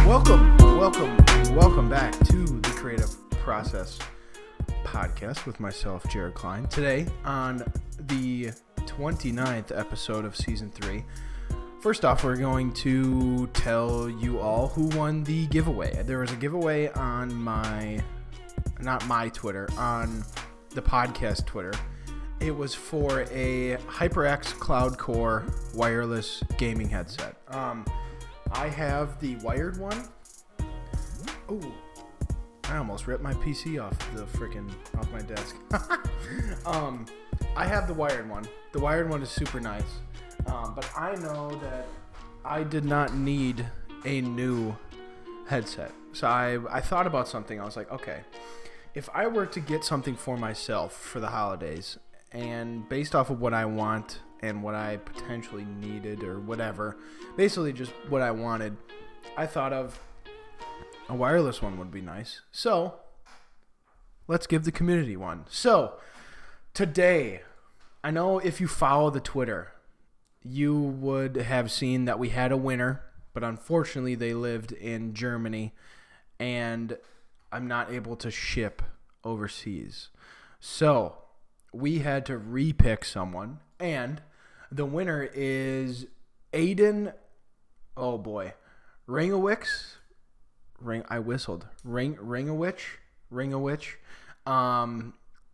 Welcome back to the Creative Process Podcast with myself, Jared Klein. Today, on the 29th episode of Season 3, first off, we're going to tell you all who won the giveaway. There was a giveaway on not my Twitter, on the podcast Twitter. It was for a HyperX Cloud Core wireless gaming headset. I have the wired one. Oh, I almost ripped my PC off my desk. I have the wired one. The wired one is super nice. But I know that I did not need a new headset. So I thought about something. I was like, okay, if I were to get something for myself for the holidays, and based off of what I want and what I potentially needed or whatever, basically just what I wanted, I thought of a wireless one would be nice. So let's give the community one. So today, I know if you follow the Twitter, you would have seen that we had a winner, but unfortunately they lived in Germany and I'm not able to ship overseas. So we had to repick someone, and the winner is Aiden. Oh boy, Ringowicz. Ringowicz.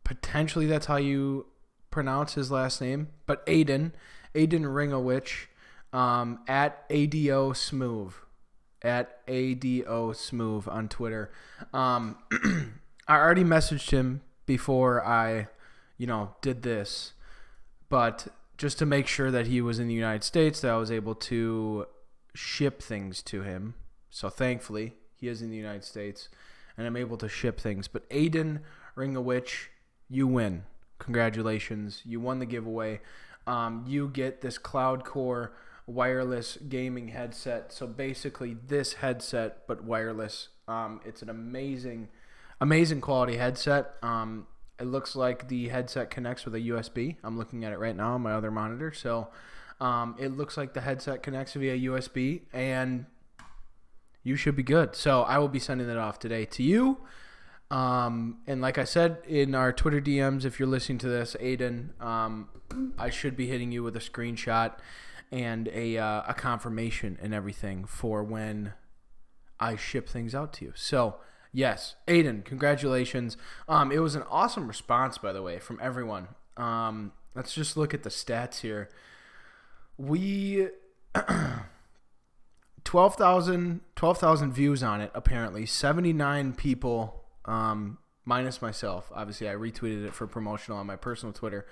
Potentially that's how you pronounce his last name, but Aiden Ringowicz, at ADO Smooth on Twitter. I already messaged him before I did this, but just to make sure that he was in the United States, that I was able to ship things to him. So thankfully, he is in the United States, and I'm able to ship things. But Aiden Ringowicz, you win. Congratulations. You won the giveaway. You get this Cloud Core wireless gaming headset. So basically this headset, but wireless. It's an amazing quality headset. It looks like the headset connects with a USB. I'm looking at it right now on my other monitor. So it looks like the headset connects via USB, and you should be good. So I will be sending that off today to you. And like I said in our Twitter DMs, if you're listening to this, Aiden, I should be hitting you with a screenshot and a confirmation and everything for when I ship things out to you. So yes, Aiden, congratulations. It was an awesome response, by the way, from everyone. Let's just look at the stats here. We 12,000 views on it, apparently. 79 people, minus myself. Obviously, I retweeted it for promotional on my personal Twitter.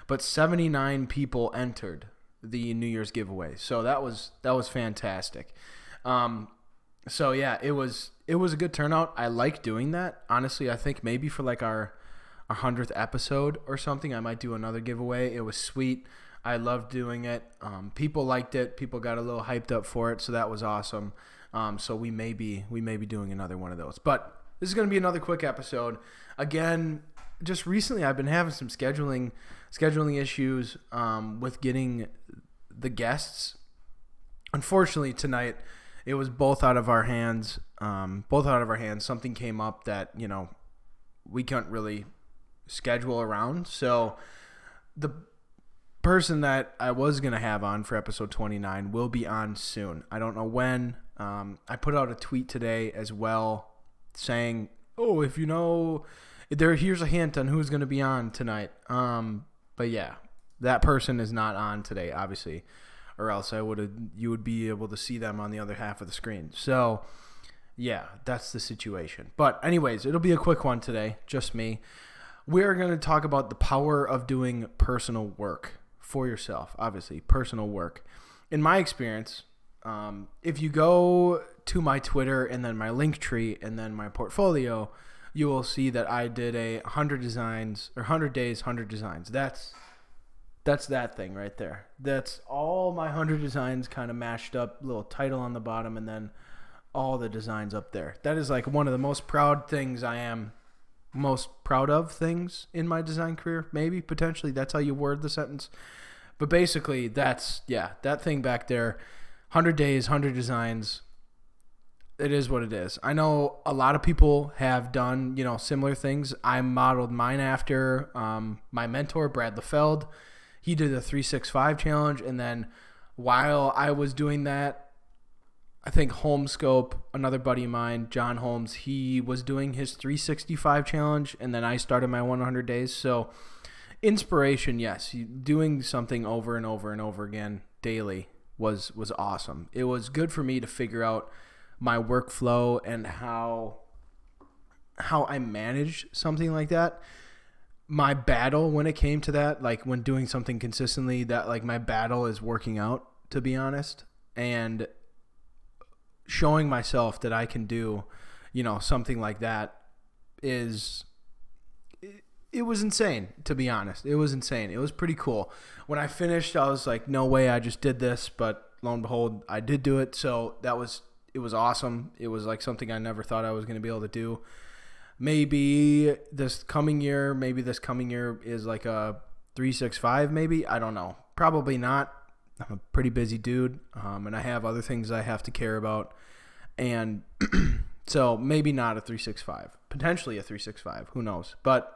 But 79 people entered the New Year's giveaway. So that was fantastic. So yeah, it was a good turnout. I like doing that. Honestly, I think maybe for like our 100th episode or something, I might do another giveaway. It was sweet. I loved doing it. People liked it. People got a little hyped up for it, so that was awesome. So we may be doing another one of those. But this is going to be another quick episode. Again, just recently I've been having some scheduling issues with getting the guests. Unfortunately, tonight it was both out of our hands. Something came up that we couldn't really schedule around. So the person that I was going to have on for episode 29 will be on soon. I don't know when. I put out a tweet today as well saying, oh, if you know, here's a hint on who's going to be on tonight. But yeah, that person is not on today, obviously, or else you would be able to see them on the other half of the screen. So yeah, that's the situation. But anyways, it'll be a quick one today, just me. We're going to talk about the power of doing personal work for yourself, obviously, personal work. In my experience, if you go to my Twitter and then my link tree and then my portfolio, you will see that I did 100 designs, or 100 days, 100 designs. That's that thing right there. That's all my 100 designs kind of mashed up, little title on the bottom, and then all the designs up there. That is like one of the most proud things I am most proud of things in my design career, maybe, potentially. That's how you word the sentence. But basically, that thing back there, 100 days, 100 designs. It is what it is. I know a lot of people have done, similar things. I modeled mine after my mentor, Brad LaFeld. He did the 365 challenge. And then while I was doing that, I think Homescope, another buddy of mine, John Holmes, he was doing his 365 challenge. And then I started my 100 days. So inspiration, yes. Doing something over and over and over again daily was awesome. It was good for me to figure out my workflow and how I manage something like that. My battle when it came to that, like when doing something consistently, that like my battle is working out, to be honest, and showing myself that I can do, something like that it was insane, to be honest. It was insane. It was pretty cool. When I finished, I was like, no way I just did this, but lo and behold, I did do it. So it was awesome. It was like something I never thought I was going to be able to do. Maybe this coming year is like a 365 maybe. I don't know. Probably not. I'm a pretty busy dude, and I have other things I have to care about. And so maybe not a 365. Potentially a 365. Who knows? But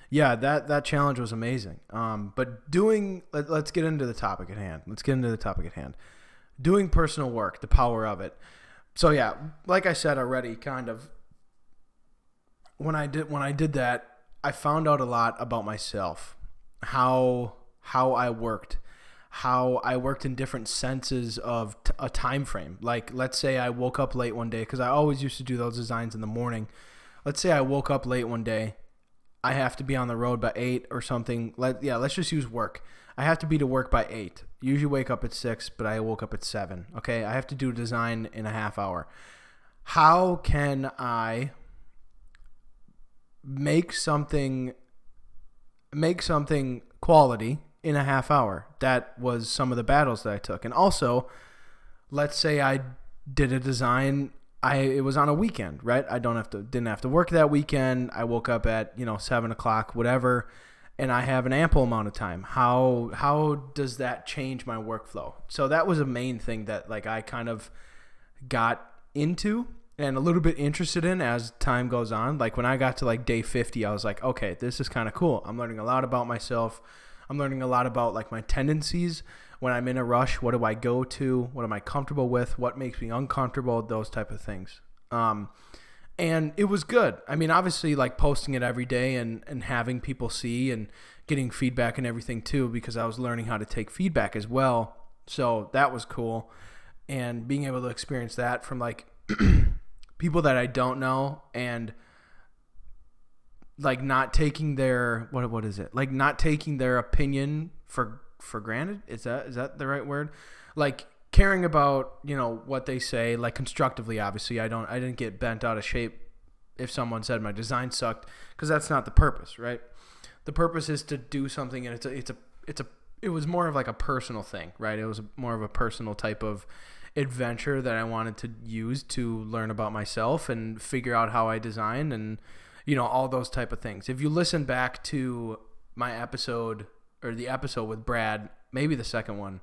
yeah, that challenge was amazing. But let's get into the topic at hand. Doing personal work, the power of it. So yeah, like I said already, kind of when I did that, I found out a lot about myself, how I worked in different senses of a time frame. Like, let's say I woke up late one day, because I always used to do those designs in the morning. Let's say I woke up late one day. I have to be on the road by 8 or something. Let's just use work. I have to be to work by 8. Usually wake up at 6, but I woke up at 7. Okay, I have to do design in a half hour. How can I make something quality in a half hour? That was some of the battles that I took. And also, let's say I did a design. It was on a weekend, right? I didn't have to work that weekend. I woke up at 7:00, whatever, and I have an ample amount of time. How does that change my workflow? So that was a main thing that like I kind of got into and a little bit interested in as time goes on. Like when I got to like day 50, I was like, okay, this is kind of cool. I'm learning a lot about myself. I'm learning a lot about like my tendencies. When I'm in a rush, what do I go to? What am I comfortable with? What makes me uncomfortable? Those type of things. And it was good. I mean, obviously, like posting it every day and having people see and getting feedback and everything too, because I was learning how to take feedback as well. So that was cool. And being able to experience that from like people that I don't know, and like not taking their what is it? Like not taking their opinion for granted. Is that the right word? Like caring about, what they say, like constructively. Obviously, I didn't get bent out of shape if someone said my design sucked, because that's not the purpose, right? The purpose is to do something, and it was more of like a personal thing, right? It was more of a personal type of adventure that I wanted to use to learn about myself and figure out how I design and all those type of things. If you listen back to my episode, or the episode with Brad, maybe the second one.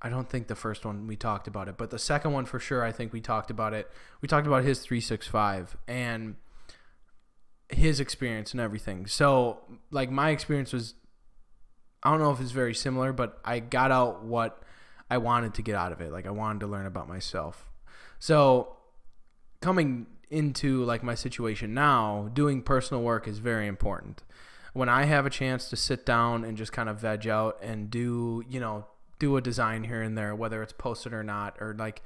I don't think the first one we talked about it, but the second one for sure, I think we talked about it. We talked about his 365 and his experience and everything. So, like, my experience was, I don't know if it's very similar, but I got out what I wanted to get out of it. Like, I wanted to learn about myself. So, coming into, like, my situation now, doing personal work is very important. When I have a chance to sit down and just kind of veg out and do a design here and there, whether it's posted or not, or like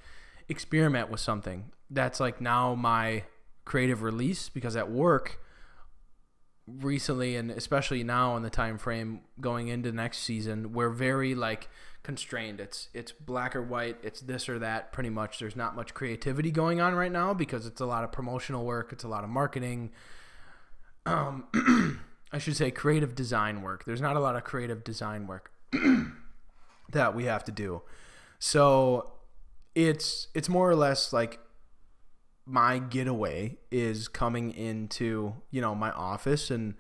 experiment with something, that's like now my creative release. Because at work recently, and especially now in the time frame going into next season, we're very like constrained. It's black or white, it's this or that pretty much. There's not much creativity going on right now because it's a lot of promotional work, it's a lot of marketing. I should say creative design work. There's not a lot of creative design work that we have to do. So it's more or less like my getaway is coming into, my office and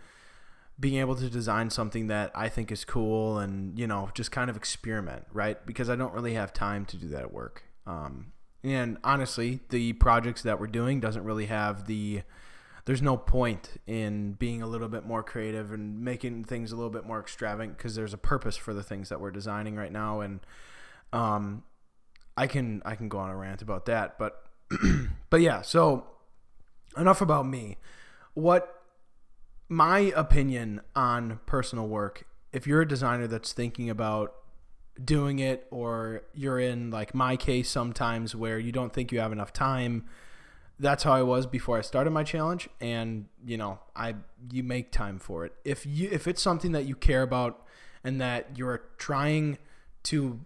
being able to design something that I think is cool and, just kind of experiment, right? Because I don't really have time to do that at work. And honestly, the projects that we're doing doesn't really have there's no point in being a little bit more creative and making things a little bit more extravagant, because there's a purpose for the things that we're designing right now. And I can go on a rant about that, but but yeah, so enough about me. What my opinion on personal work, if you're a designer that's thinking about doing it, or you're in like my case sometimes where you don't think you have enough time, that's how I was before I started my challenge. And you make time for it. If it's something that you care about and that you're trying to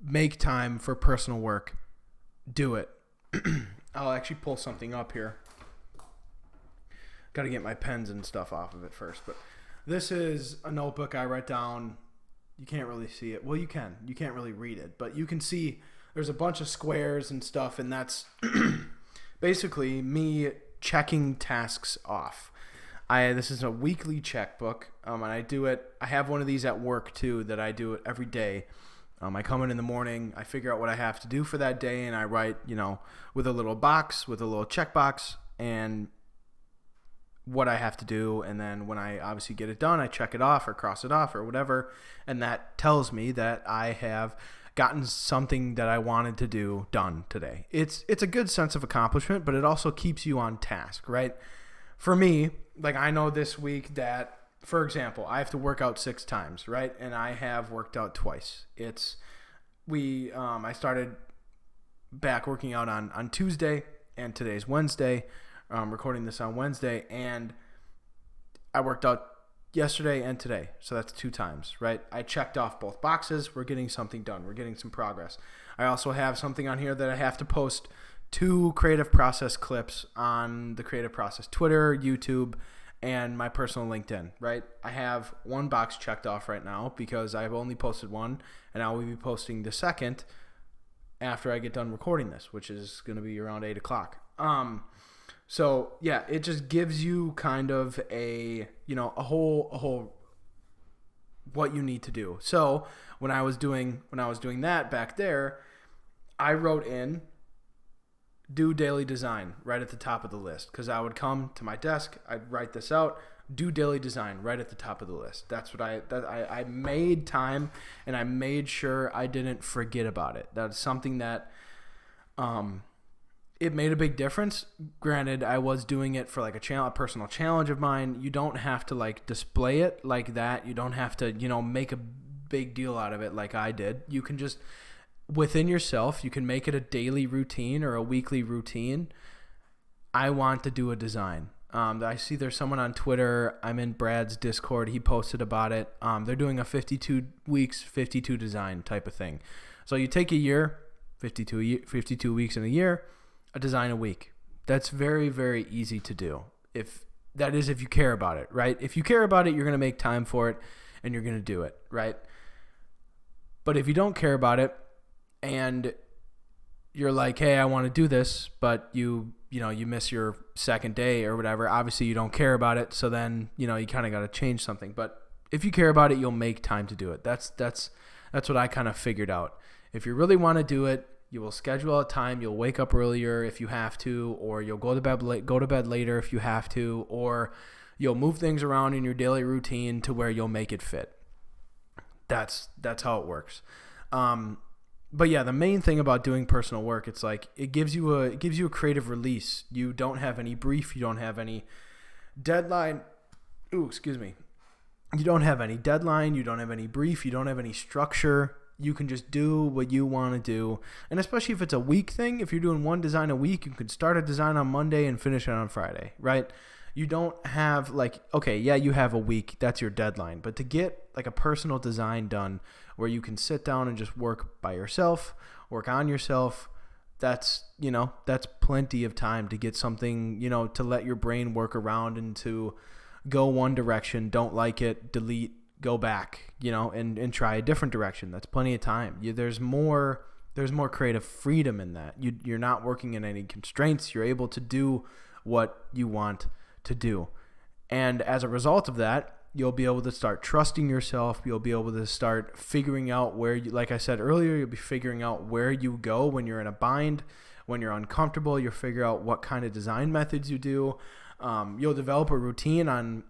make time for personal work, do it. I'll actually pull something up here. Got to get my pens and stuff off of it first. But this is a notebook I write down. You can't really see it. Well, you can. You can't really read it. But you can see there's a bunch of squares and stuff. And that's basically me checking tasks off. This is a weekly checkbook. And I do it. I have one of these at work, too, that I do it every day. I come in the morning, I figure out what I have to do for that day, and I write, with a little box, with a little checkbox, and what I have to do. And then when I obviously get it done, I check it off or cross it off or whatever. And that tells me that I have gotten something that I wanted to do done today. It's a good sense of accomplishment, but it also keeps you on task, right? For me, like I know this week that, for example, I have to work out 6 times, right? And I have worked out twice. I started back working out on Tuesday, and today's Wednesday. Recording this on Wednesday, and I worked out yesterday and today. So that's 2 times, right? I checked off both boxes. We're getting something done. We're getting some progress. I also have something on here that I have to post 2 creative process clips on the creative process Twitter, YouTube, and my personal LinkedIn, right? I have 1 box checked off right now because I've only posted 1, and I will be posting the second after I get done recording this, which is going to be around 8 o'clock. So yeah, it just gives you kind of a whole what you need to do. So when I was doing that back there, I wrote in do daily design right at the top of the list, because I would come to my desk, I'd write this out, do daily design right at the top of the list. That's what I made time, and I made sure I didn't forget about it. That's something that it made a big difference. Granted, I was doing it for like a personal challenge of mine. You don't have to like display it like that. You don't have to, make a big deal out of it like I did. You can just, within yourself, you can make it a daily routine or a weekly routine. I want to do a design. I see there's someone on Twitter. I'm in Brad's Discord. He posted about it. They're doing a 52 weeks, 52 design type of thing. So you take a year, 52 weeks in a year, a design a week. That's very, very easy to do. If you care about it, right? If you care about it, you're going to make time for it and you're going to do it, right? But if you don't care about it and you're like, hey, I want to do this, but you miss your second day or whatever, obviously you don't care about it. So then, you kind of got to change something. But if you care about it, you'll make time to do it. That's what I kind of figured out. If you really want to do it, you will schedule a time. You'll wake up earlier if you have to, or you'll go to bed later if you have to, or you'll move things around in your daily routine to where you'll make it fit. That's how it works. But yeah, the main thing about doing personal work, it's like it gives you a creative release. You don't have any brief. You don't have any deadline. You don't have any deadline. You don't have any brief. You don't have any structure. You can just do what you want to do. And especially if it's a week thing, if you're doing 1 design a week, you could start a design on Monday and finish it on Friday, right? You don't have you have a week, that's your deadline. But to get like a personal design done where you can sit down and just work by yourself, work on yourself, that's plenty of time to get something, to let your brain work around and to go one direction, don't like it, delete, go back, and try a different direction. That's plenty of time. There's more creative freedom in that. You're not working in any constraints. You're able to do what you want to do. And as a result of that, you'll be able to start trusting yourself. You'll be able to start figuring out where you, like I said earlier, you'll be figuring out where you go when you're in a bind, when you're uncomfortable. You'll figure out what kind of design methods you do. You'll develop a routine on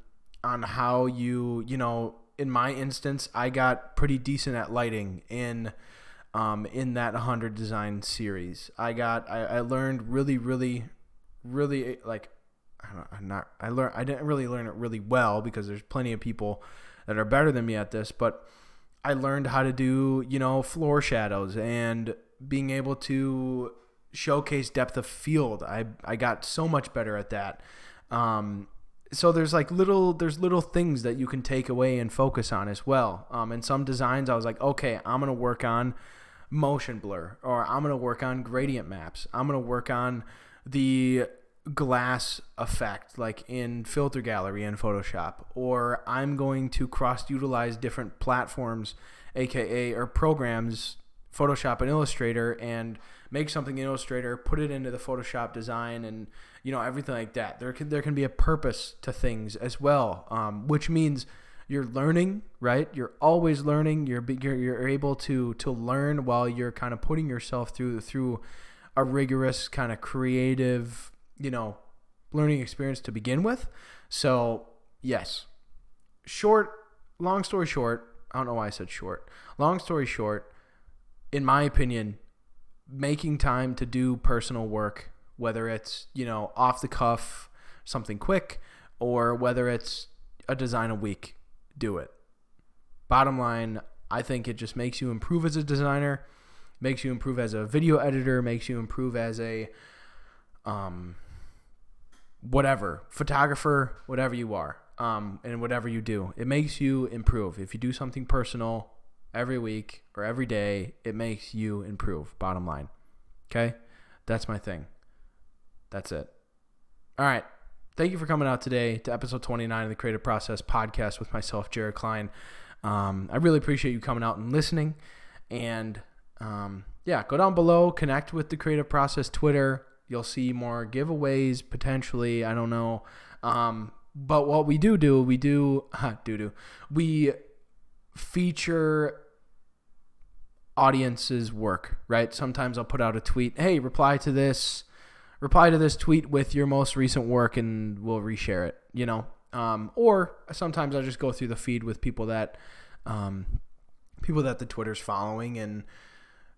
how you know, in my instance, I got pretty decent at lighting in that 100 design series. I learned really like, I didn't really learn it really well because there's plenty of people that are better than me at this, but I learned how to do, you know, floor shadows and being able to showcase depth of field. I got so much better at that. So there's little things that you can take away and focus on as well. In some designs, I was like, okay, I'm going to work on motion blur, or I'm going to work on gradient maps. I'm going to work on the glass effect, like in filter gallery in Photoshop, or I'm going to cross-utilize different platforms, aka or programs, Photoshop and Illustrator, and make something in Illustrator, put it into the Photoshop design, and you know, everything like that. There can be a purpose to things as well, which means you're learning, right? You're always learning. You're able to learn while you're kind of putting yourself through a rigorous kind of creative, you know, learning experience to begin with. So yes, long story short, I don't know why I said short. Long story short, in my opinion, making time to do personal work, whether it's, you know, off the cuff, something quick, or whether it's a design a week, do it. Bottom line, I think it just makes you improve as a designer, makes you improve as a video editor, makes you improve as a whatever, photographer, whatever you are, and whatever you do. It makes you improve. If you do something personal every week or every day, it makes you improve, bottom line. Okay? That's my thing. That's it. All right. Thank you for coming out today to episode 29 of the Creative Process podcast with myself, Jared Klein. I really appreciate you coming out and listening. And yeah, go down below, connect with the Creative Process Twitter. You'll see more giveaways potentially. I don't know. But what we we feature audience's work, right? Sometimes I'll put out a tweet, hey, reply to this tweet with your most recent work, and we'll reshare it, you know? Or sometimes I'll just go through the feed with people that the Twitter's following, and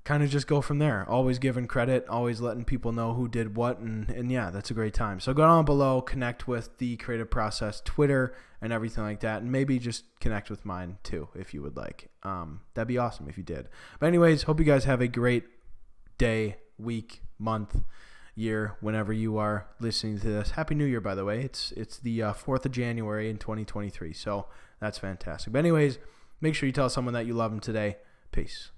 kind of just go from there. Always giving credit, always letting people know who did what, and yeah, that's a great time. So go down below, connect with the Creative Process Twitter and everything like that, and maybe just connect with mine too if you would like. That'd be awesome if you did. But anyways, hope you guys have a great day, week, month, year, whenever you are listening to this. Happy New Year, by the way. It's the 4th of January in 2023, so that's fantastic. But anyways, make sure you tell someone that you love them today. Peace.